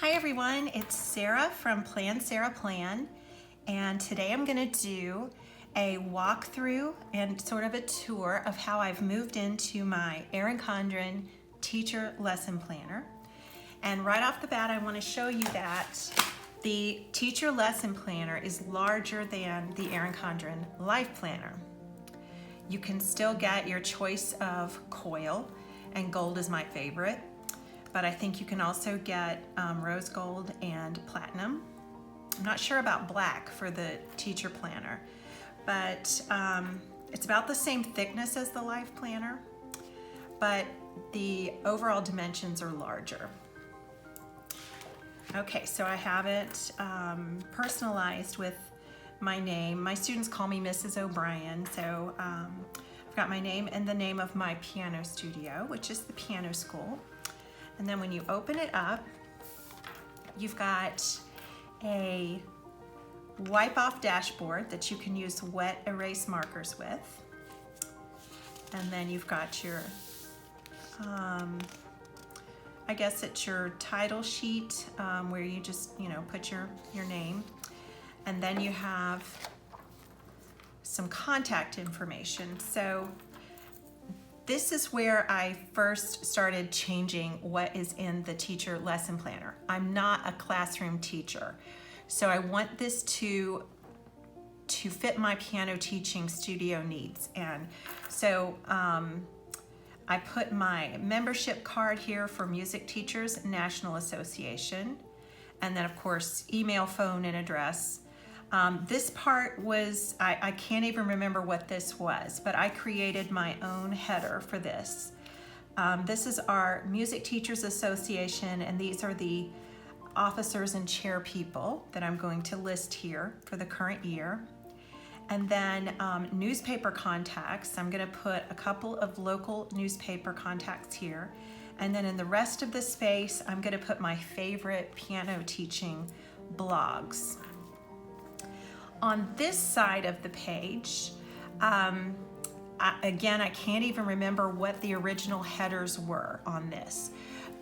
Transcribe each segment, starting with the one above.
Hi everyone, it's Sarah from Plan Sarah Plan, and today I'm going to do a walkthrough and sort of a tour of how I've moved into my Erin Condren teacher lesson planner. And right off the bat, I want to show you that the teacher lesson planner is larger than the Erin Condren life planner. You can still get your choice of coil, and gold is my favorite. But I think you can also get rose gold and platinum. I'm not sure about black for the teacher planner, but it's about the same thickness as the life planner, but the overall dimensions are larger. Okay, so I have it personalized with my name. My students call me Mrs. O'Brien, so I've got my name and the name of my piano studio, which is the piano school. And then when you open it up, you've got a wipe-off dashboard that you can use wet erase markers with. And then you've got your, I guess it's your title sheet where you just, put your name. And then you have some contact information. So this is where I first started changing what is in the teacher lesson planner. I'm not a classroom teacher, so I want this to fit my piano teaching studio needs. And so I put my membership card here for Music Teachers National Association, and then of course email, phone, and address. This part was, I can't even remember what this was, but I created my own header for this. This is our Music Teachers Association, and these are the officers and chair people that I'm going to list here for the current year. And then newspaper contacts, I'm gonna put a couple of local newspaper contacts here. And then in the rest of the space, I'm gonna put my favorite piano teaching blogs. On this side of the page, again, I can't even remember what the original headers were on this,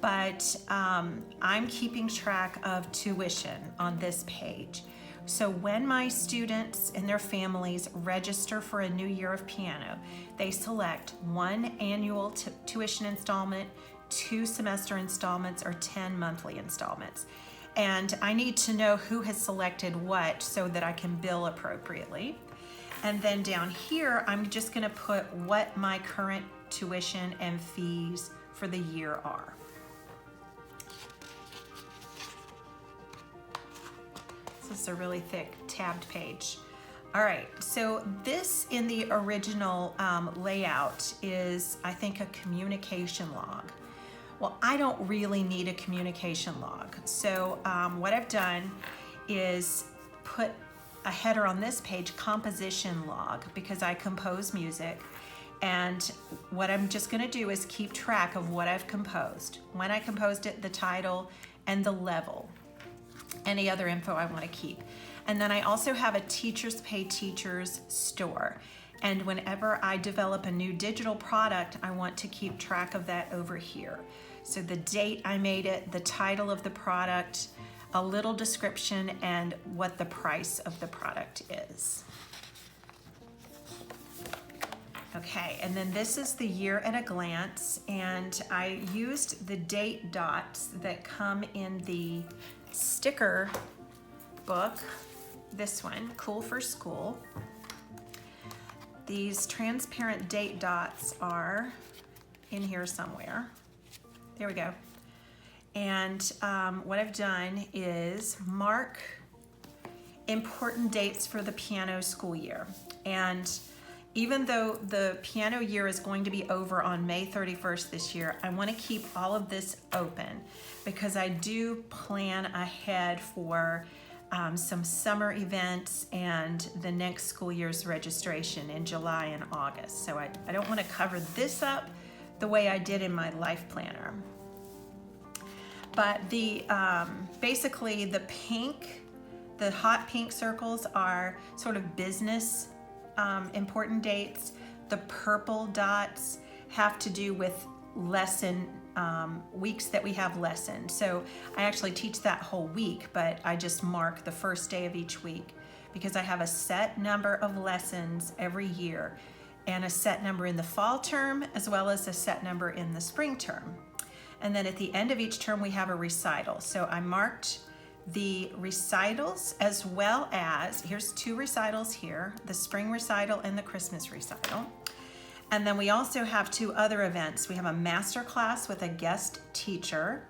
but I'm keeping track of tuition on this page. So when my students and their families register for a new year of piano, they select 1 annual tuition installment, 2 semester installments, or 10 monthly installments. And I need to know who has selected what so that I can bill appropriately. And then down here, I'm just gonna put what my current tuition and fees for the year are. This is a really thick tabbed page. All right, so this in the original layout is, I think, a communication log. Well, I don't really need a communication log. So what I've done is put a header on this page, composition log, because I compose music. And what I'm just gonna do is keep track of what I've composed, when I composed it, the title, and the level. Any other info I wanna keep. And then I also have a Teachers Pay Teachers store. And whenever I develop a new digital product, I want to keep track of that over here. So the date I made it, the title of the product, a little description, and what the price of the product is. Okay, and then this is the year at a glance, and I used the date dots that come in the sticker book, this one, Cool for School. These transparent date dots are in here somewhere. There we go. And what I've done is mark important dates for the piano school year. And even though the piano year is going to be over on May 31st this year, I want to keep all of this open because I do plan ahead for some summer events and the next school year's registration in July and August. So I don't want to cover this up the way I did in my life planner. But the basically the pink, the hot pink circles are sort of business important dates. The purple dots have to do with lesson weeks that we have lessons. So I actually teach that whole week, but I just mark the first day of each week because I have a set number of lessons every year and a set number in the fall term as well as a set number in the spring term. And then at the end of each term we have a recital. So I marked the recitals as well as, here's 2 recitals here, the spring recital and the Christmas recital. And then we also have 2 other events. We have a master class with a guest teacher,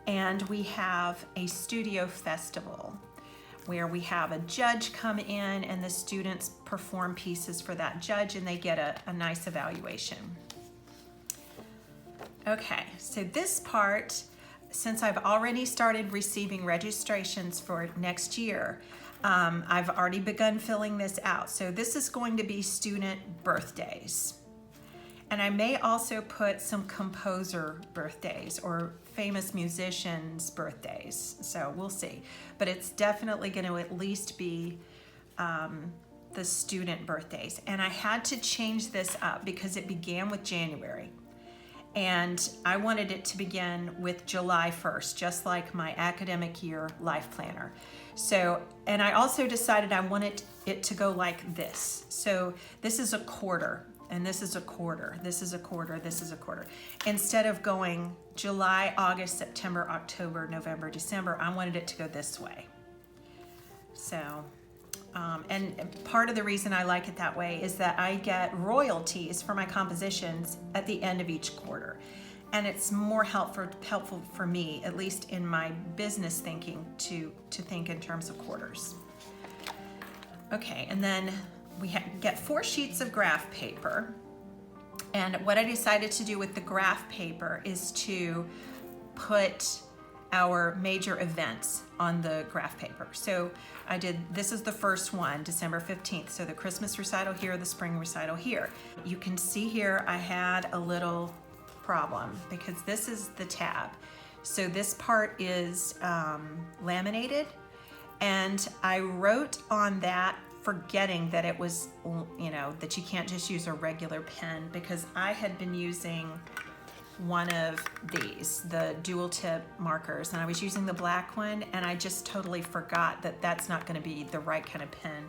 and we have a studio festival where we have a judge come in and the students perform pieces for that judge and they get a nice evaluation. Okay, so this part, since I've already started receiving registrations for next year, I've already begun filling this out. So this is going to be student birthdays. And I may also put some composer birthdays or famous musicians' birthdays. So we'll see. But it's definitely going to at least be the student birthdays. And I had to change this up because it began with January. And I wanted it to begin with July 1st, just like my academic year life planner. So, and I also decided I wanted it to go like this. So this is a quarter, and this is a quarter, this is a quarter, this is a quarter. Instead of going July, August, September, October, November, December, I wanted it to go this way. So, and part of the reason I like it that way is that I get royalties for my compositions at the end of each quarter. And it's more helpful for me, at least in my business thinking, to think in terms of quarters. Okay, and then we get 4 sheets of graph paper. And what I decided to do with the graph paper is to put our major events on the graph paper. So I did, this is the first one, December 15th. So the Christmas recital here, the spring recital here. You can see here I had a little problem because this is the tab. So this part is laminated, and I wrote on that forgetting that it was, you know, that you can't just use a regular pen because I had been using one of these, the dual tip markers, and I was using the black one, and I just totally forgot that that's not going to be the right kind of pen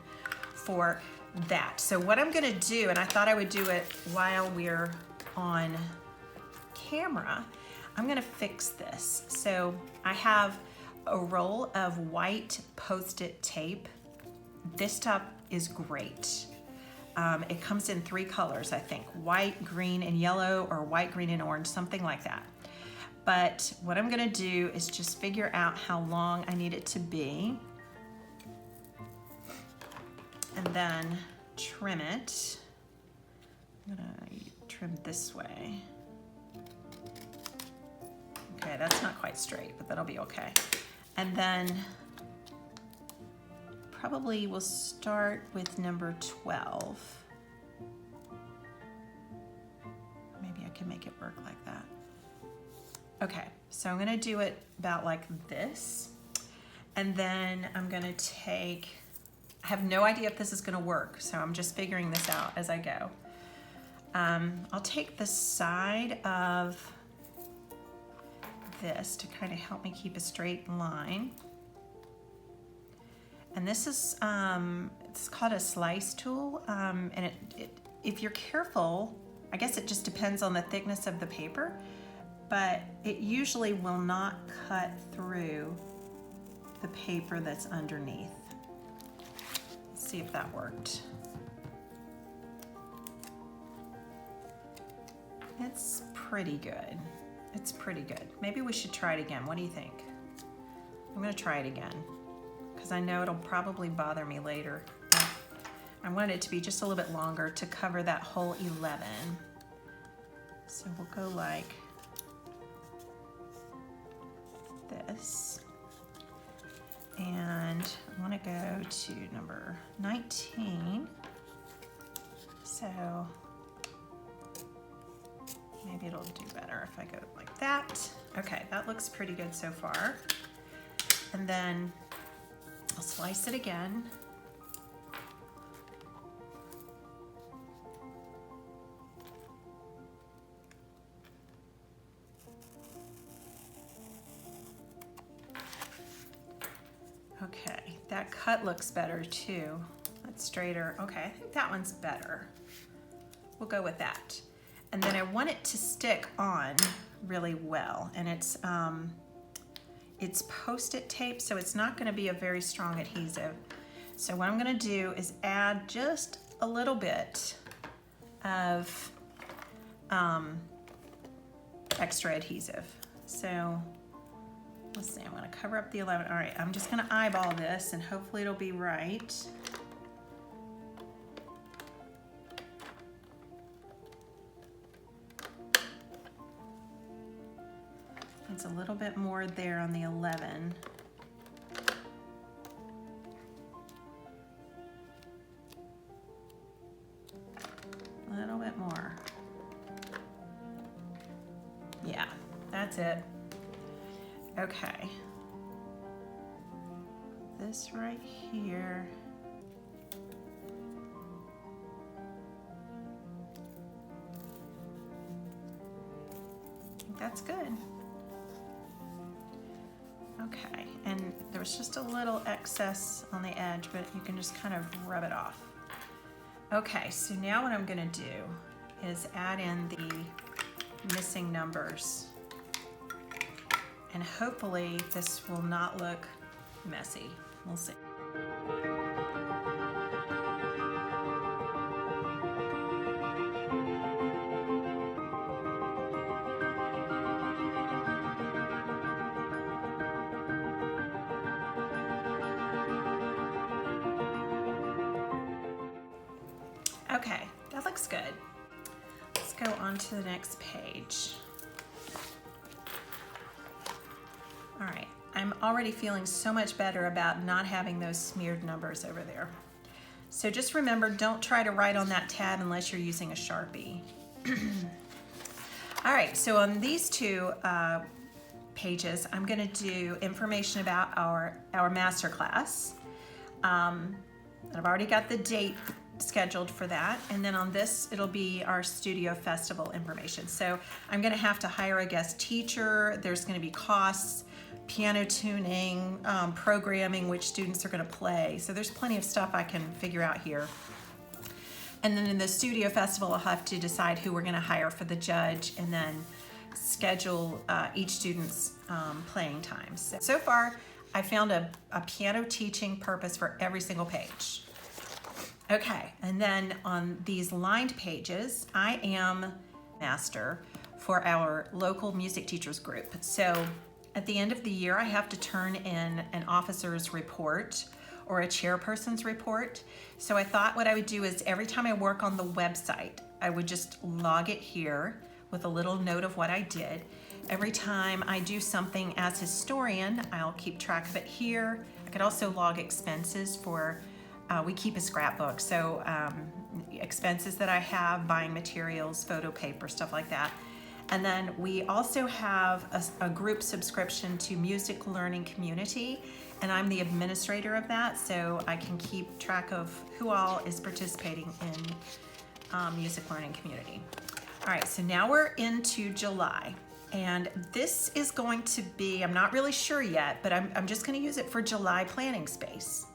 for that. So what I'm going to do, and I thought I would do it while we're on camera, I'm going to fix this. So I have a roll of white Post-it tape. This stuff is great. It comes in 3 colors, I think, white, green, and yellow, or white, green, and orange, something like that. But what I'm gonna do is just figure out how long I need it to be, and then trim it. I'm gonna trim this way. Okay, that's not quite straight, but that'll be okay. And then probably we'll start with number 12. Maybe I can make it work like that. Okay, so I'm gonna do it about like this. And then I'm gonna take, I have no idea if this is gonna work, so I'm just figuring this out as I go. I'll take the side of this to kind of help me keep a straight line. And this is, it's called a slice tool, and if you're careful, I guess it just depends on the thickness of the paper, but it usually will not cut through the paper that's underneath. Let's see if that worked. It's pretty good. It's pretty good. Maybe we should try it again. What do you think? I'm gonna try it again, because I know it'll probably bother me later. I want it to be just a little bit longer to cover that whole 11. So we'll go like this. And I want to go to number 19. So maybe it'll do better if I go like that. Okay, that looks pretty good so far. And then I'll slice it again. Okay, that cut looks better too. That's straighter. Okay, I think that one's better. We'll go with that. And then I want it to stick on really well. And it's Post-it tape, so it's not gonna be a very strong adhesive. So what I'm gonna do is add just a little bit of extra adhesive. So let's see, I'm gonna cover up the 11. All right, I'm just gonna eyeball this and hopefully it'll be right. It's a little bit more there on the 11. A little bit more. Yeah, that's it. Okay. This right here. I think that's good. Okay, and there was just a little excess on the edge, but you can just kind of rub it off. Okay, so now what I'm gonna do is add in the missing numbers. And hopefully this will not look messy. We'll see. Okay, that looks good. Let's go on to the next page. All right, I'm already feeling so much better about not having those smeared numbers over there. So just remember, don't try to write on that tab unless you're using a Sharpie. All right, so on these two pages, I'm gonna do information about our master class. I've already got the date scheduled for that, and then on this it'll be our studio festival information. So I'm going to have to hire a guest teacher, there's going to be costs, piano tuning, programming, which students are going to play, so there's plenty of stuff I can figure out here. And then in the studio festival I'll have to decide who we're going to hire for the judge and then schedule each student's playing times. So far I found a piano teaching purpose for every single page. Okay, and then on these lined pages, I am master for our local music teachers group. So at the end of the year, I have to turn in an officer's report or a chairperson's report. So I thought what I would do is every time I work on the website, I would just log it here with a little note of what I did. Every time I do something as historian, I'll keep track of it here. I could also log expenses for we keep a scrapbook, so expenses that I have, buying materials, photo paper, stuff like that. And then we also have a group subscription to Music Learning Community, and I'm the administrator of that, so I can keep track of who all is participating in Music Learning Community. All right, so now we're into July, and this is going to be, I'm not really sure yet, but I'm just going to use it for July planning space.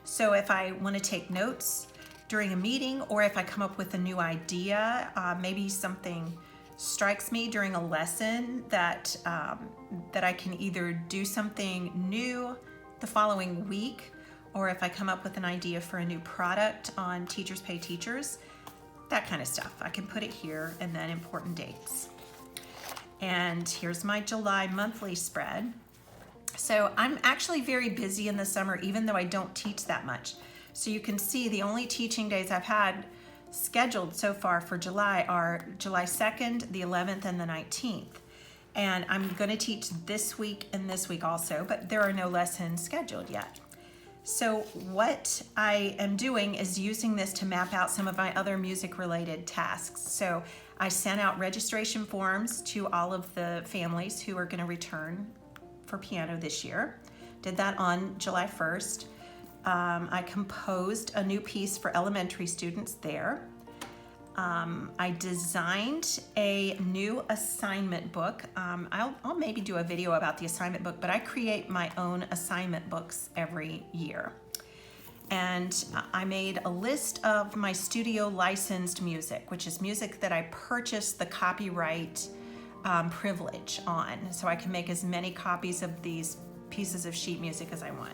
So if I want to take notes during a meeting, or if I come up with a new idea, maybe something strikes me during a lesson that I can either do something new the following week, or if I come up with an idea for a new product on Teachers Pay Teachers, that kind of stuff. I can put it here, and then important dates. And here's my July monthly spread. So I'm actually very busy in the summer, even though I don't teach that much. So you can see the only teaching days I've had scheduled so far for July are July 2nd, the 11th, and the 19th. And I'm going to teach this week and this week also, but there are no lessons scheduled yet. So what I am doing is using this to map out some of my other music-related tasks. So I sent out registration forms to all of the families who are going to return for piano this year. Did that on July 1st. I composed a new piece for elementary students there. I designed a new assignment book. I'll maybe do a video about the assignment book, but I create my own assignment books every year. And I made a list of my studio licensed music, which is music that I purchased the copyright privilege on, so I can make as many copies of these pieces of sheet music as I want.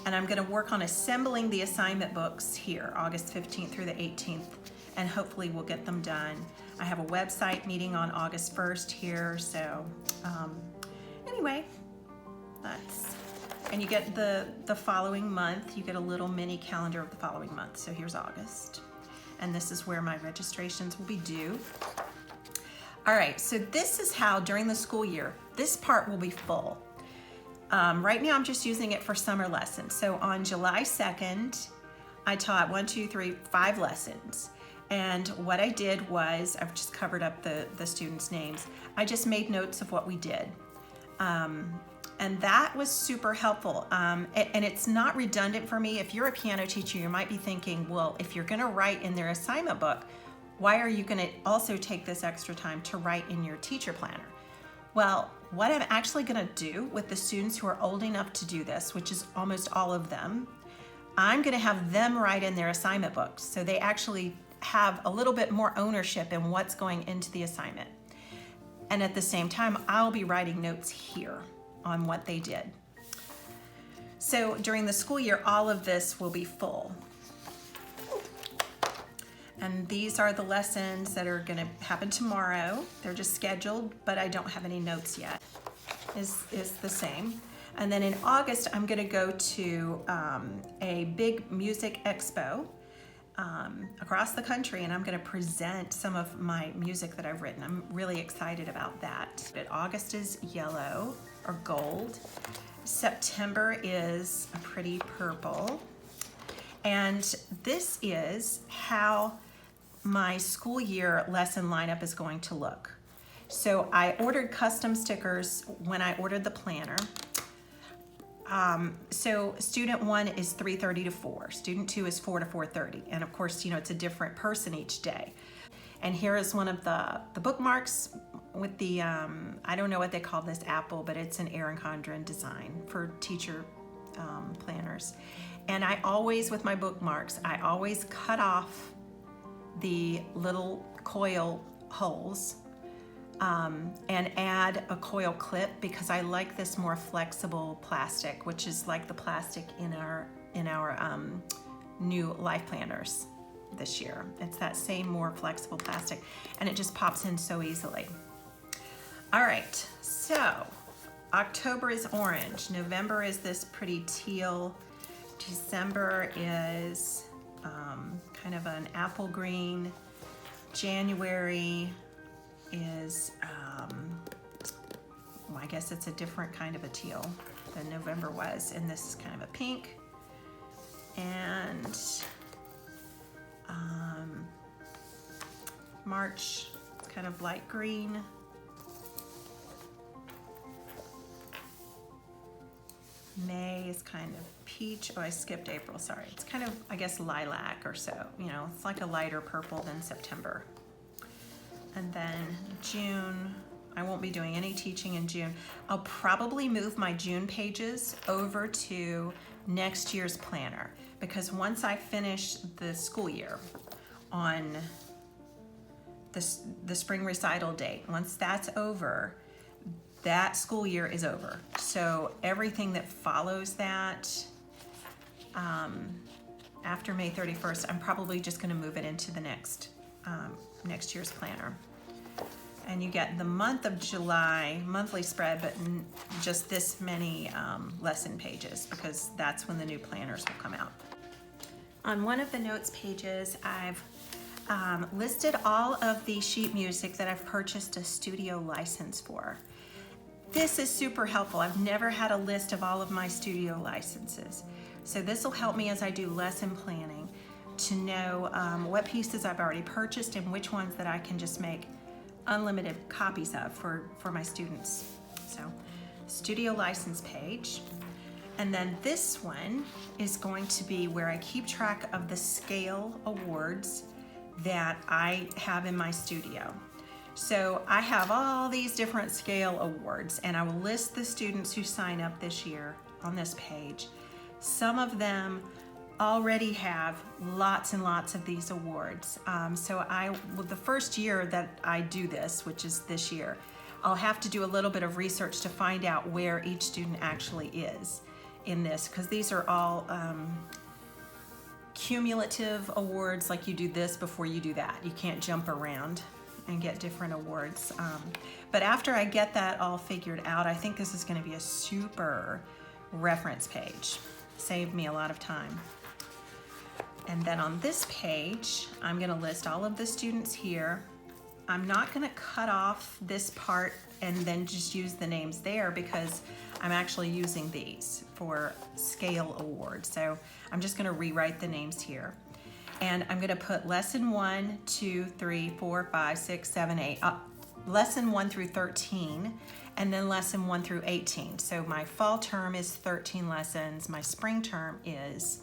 And I'm going to work on assembling the assignment books here, August 15th through the 18th, and hopefully we'll get them done. I have a website meeting on August 1st here, so anyway, and you get the following month, you get a little mini calendar of the following month. So here's August, and this is where my registrations will be due. All right, so this is how during the school year, this part will be full. Right now I'm just using it for summer lessons. So on July 2nd, I taught 5 lessons. And what I did was, I've just covered up the students' names. I just made notes of what we did. And that was super helpful. And it's not redundant for me. If you're a piano teacher, you might be thinking, well, if you're gonna write in their assignment book, why are you gonna also take this extra time to write in your teacher planner? Well, what I'm actually gonna do with the students who are old enough to do this, which is almost all of them, I'm gonna have them write in their assignment books. So they actually have a little bit more ownership in what's going into the assignment. And at the same time, I'll be writing notes here on what they did. So during the school year, all of this will be full. And these are the lessons that are gonna happen tomorrow. They're just scheduled, but I don't have any notes yet. Is the same. And then in August, I'm gonna go to a big music expo across the country, and I'm gonna present some of my music that I've written. I'm really excited about that. But August is yellow or gold. September is a pretty purple. And this is how my school year lesson lineup is going to look. So I ordered custom stickers when I ordered the planner. So student 1 is 3:30 to 4, student 2 is 4 to 4:30, and of course, you know, it's a different person each day. And here is one of the bookmarks with the, I don't know what they call this apple, but it's an Erin Condren design for teacher planners. And I always, with my bookmarks, I always cut off the little coil holes and add a coil clip, because I like this more flexible plastic, which is like the plastic in our new life planners this year. It's that same more flexible plastic, and it just pops in so easily. All right, so October is orange, November is this pretty teal, December is kind of an apple green, January is, well, I guess it's a different kind of a teal than November was, and this is kind of a pink, and March is kind of light green, May is kind of peach. Oh, I skipped April, sorry. It's kind of, I guess, lilac or so. You know, it's like a lighter purple than September. And then June, I won't be doing any teaching in June. I'll probably move my June pages over to next year's planner, because once I finish the school year on the spring recital date, once that's over, that school year is over. So everything that follows that after May 31st, I'm probably just going to move it into the next year's planner. And you get the month of July monthly spread, but just this many lesson pages, because that's when the new planners will come out. On one of the notes pages, I've listed all of the sheet music that I've purchased a studio license for. This is super helpful. I've never had a list of all of my studio licenses. So this will help me as I do lesson planning to know what pieces I've already purchased and which ones that I can just make unlimited copies of for my students. So, studio license page. And then this one is going to be where I keep track of the scale awards that I have in my studio. So I have all these different scale awards, and I will list the students who sign up this year on this page. Some of them already have lots and lots of these awards. So the first year that I do this, which is this year, I'll have to do a little bit of research to find out where each student actually is in this, because these are all cumulative awards, like you do this before you do that. You can't jump around and get different awards. But after I get that all figured out, I think this is going to be a super reference page. Saved me a lot of time. And then on this page, I'm going to list all of the students here. I'm not going to cut off this part and then just use the names there, because I'm actually using these for scale awards. So I'm just going to rewrite the names here. And I'm going to put lesson 1, 2, 3, 4, 5, 6, 7, 8, lesson 1 through 13, and then lesson 1 through 18. So my fall term is 13 lessons. My spring term is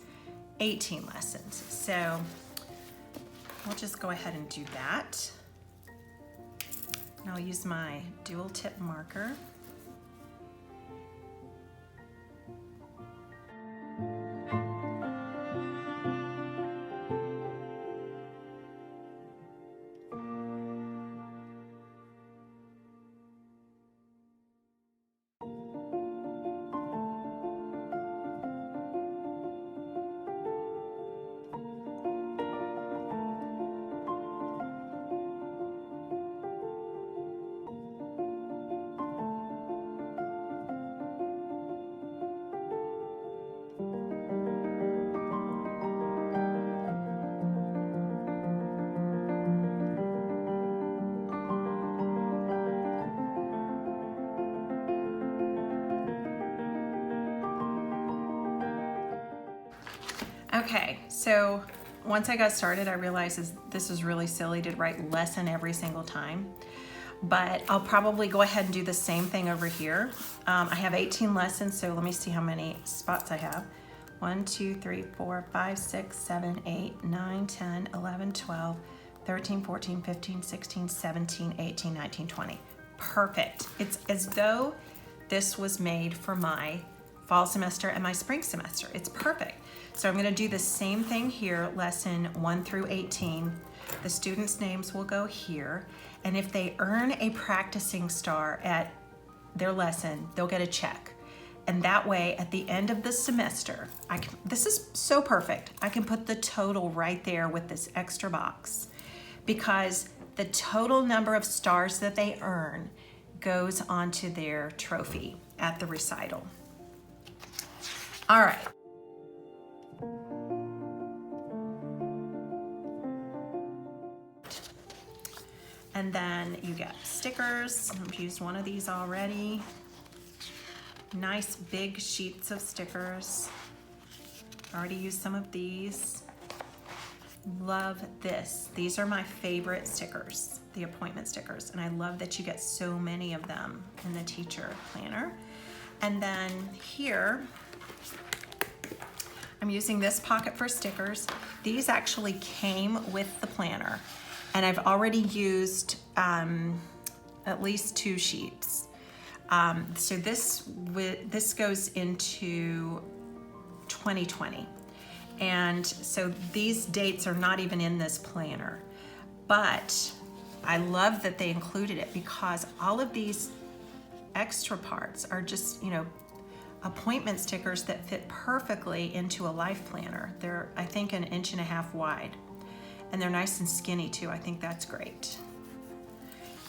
18 lessons. So I'll just go ahead and do that. And I'll use my dual tip marker. Okay, so once I got started, I realized this is really silly to write lesson every single time, but I'll probably go ahead and do the same thing over here. I have 18 lessons, so let me see how many spots I have. 1, 2, 3, 4, 5, 6, 7, 8, 9, 10, 11, 12, 13, 14, 15, 16, 17, 18, 19, 20. Perfect. It's as though this was made for my fall semester and my spring semester. It's perfect. So I'm going to do the same thing here, lesson 1 through 18. The students' names will go here, and if they earn a practicing star at their lesson, they'll get a check. And that way, at the end of the semester, this is so perfect. I can put the total right there with this extra box, because the total number of stars that they earn goes onto their trophy at the recital. All right. And then you get stickers. I've used one of these already. Nice big sheets of stickers. Already used some of these. Love this. These are my favorite stickers, the appointment stickers. And I love that you get so many of them in the teacher planner. And then here, I'm using this pocket for stickers. These actually came with the planner, and I've already used at least 2 sheets. So this goes into 2020. And so these dates are not even in this planner, but I love that they included it, because all of these extra parts are just, appointment stickers that fit perfectly into a life planner. They're, I think, 1.5 inches wide, and they're nice and skinny too. I think that's great.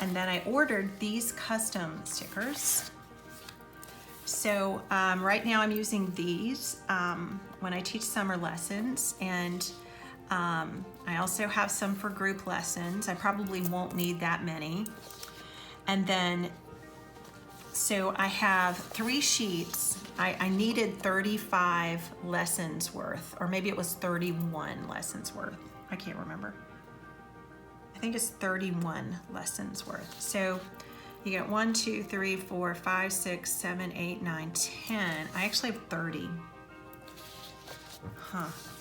And then I ordered these custom stickers. So right now I'm using these when I teach summer lessons, and I also have some for group lessons. I probably won't need that many. And then, so I have 3 sheets. I needed 35 lessons worth, or maybe it was 31 lessons worth. I can't remember. I think it's 31 lessons worth. So you get 1, 2, 3, 4, 5, 6, 7, 8, 9, 10. I actually have 30.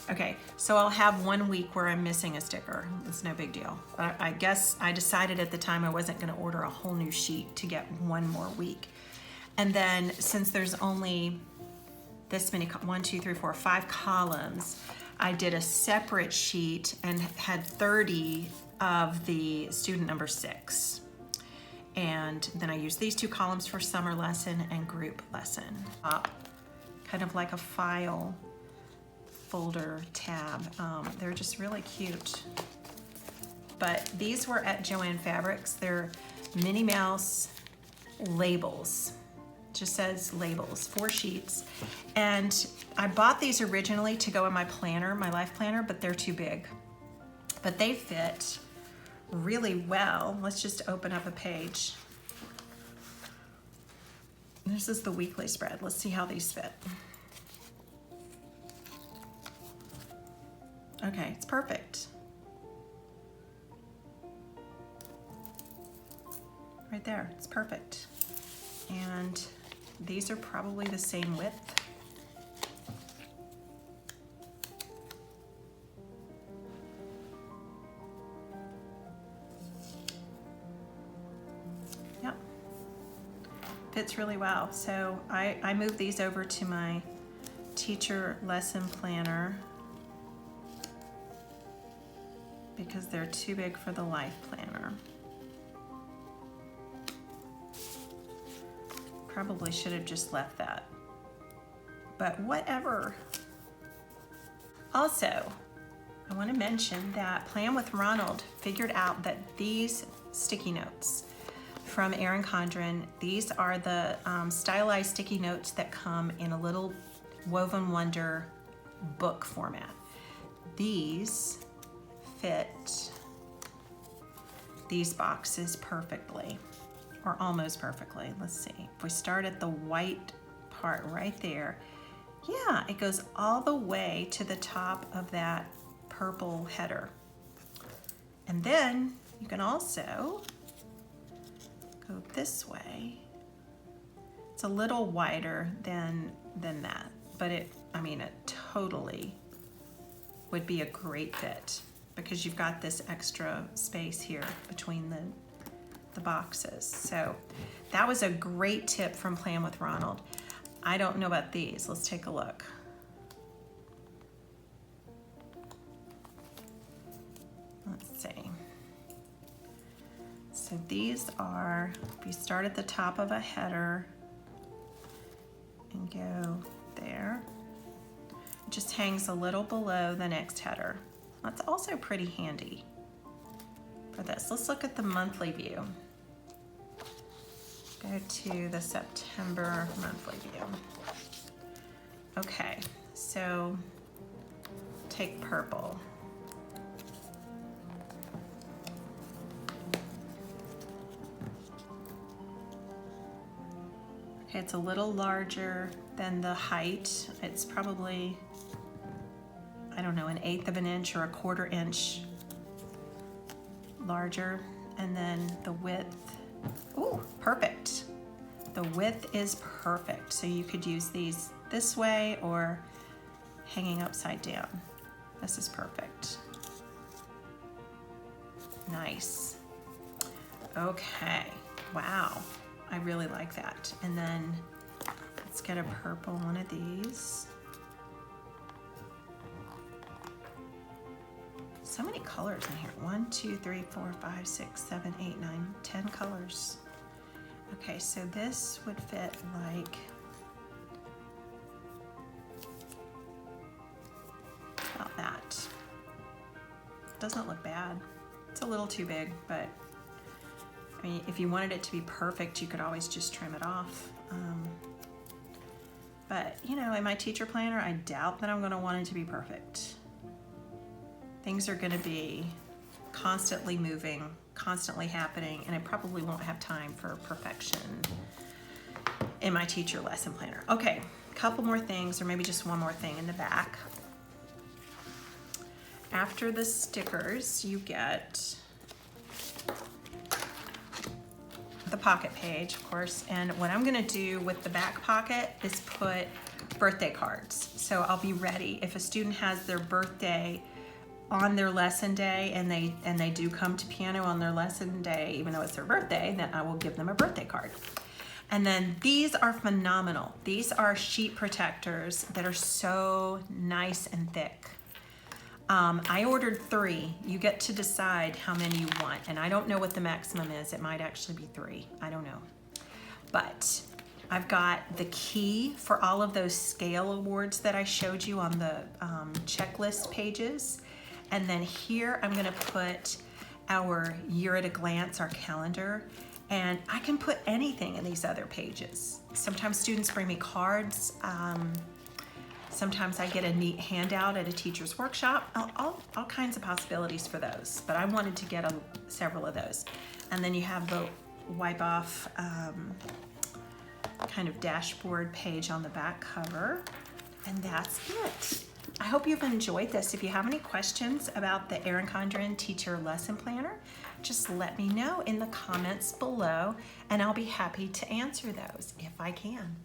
Okay, so I'll have 1 week where I'm missing a sticker. It's no big deal. I guess I decided at the time I wasn't gonna order a whole new sheet to get 1 more week. And then since there's only this many, 1, 2, 3, 4, 5 columns, I did a separate sheet and had 30 of the student number 6. And then I used these 2 columns for summer lesson and group lesson. Kind of like a file folder tab. They're just really cute. But these were at Joann Fabrics. They're Minnie Mouse labels. Just says labels, 4 sheets. And I bought these originally to go in my planner, my life planner, but they're too big. But they fit really well. Let's just open up a page. This is the weekly spread. Let's see how these fit. Okay, it's perfect. Right there, it's perfect. And these are probably the same width. Yep, fits really well. So I moved these over to my teacher lesson planner because they're too big for the life planner. Probably should have just left that, but whatever. Also, I want to mention that Plan with Ronald figured out that these sticky notes from Erin Condren, these are the stylized sticky notes that come in a little Woven Wonder book format. These fit these boxes perfectly. Or almost perfectly. Let's see. If we start at the white part right there, yeah, it goes all the way to the top of that purple header. And then you can also go this way. It's a little wider than that, but it totally would be a great fit because you've got this extra space here between the boxes. So that was a great tip from Plan with Ronald. I don't know about these. Let's take a look. Let's see. So these are, if you start at the top of a header and go there, it just hangs a little below the next header. That's also pretty handy for this. Let's look at the monthly view. Go to the September monthly view. Okay, so take purple. Okay, it's a little larger than the height. It's probably, I don't know, 1/8 of an inch or 1/4 inch larger. And then the width, ooh, perfect. The width is perfect. So you could use these this way or hanging upside down. This is perfect. Nice. Okay, wow. I really like that. And then let's get a purple one of these. So many colors in here. 1, 2, 3, 4, 5, 6, 7, 8, 9, 10 colors. Okay, so this would fit like about that. Doesn't look bad. It's a little too big, but I mean, if you wanted it to be perfect, you could always just trim it off. But you know, in my teacher planner, I doubt that I'm gonna want it to be perfect. Things are gonna be constantly moving, constantly happening, and I probably won't have time for perfection in my teacher lesson planner. Okay, a couple more things, or maybe just one more thing in the back. After the stickers, you get the the pocket page, of course, and what I'm gonna do with the back pocket is put birthday cards. So I'll be ready if a student has their birthday on their lesson day and they do come to piano on their lesson day, even though it's their birthday, then I will give them a birthday card. And then these are phenomenal. These are sheet protectors that are so nice and thick. I ordered 3. You get to decide how many you want, and I don't know what the maximum is. It might actually be 3. I don't know. But I've got the key for all of those scale awards that I showed you on the checklist pages. And then here I'm gonna put our year at a glance, our calendar, and I can put anything in these other pages. Sometimes students bring me cards. Sometimes I get a neat handout at a teacher's workshop. All kinds of possibilities for those, but I wanted to get several of those. And then you have the wipe off kind of dashboard page on the back cover, and that's it. I hope you've enjoyed this. If you have any questions about the Erin Condren Teacher Lesson Planner, just let me know in the comments below, and I'll be happy to answer those if I can.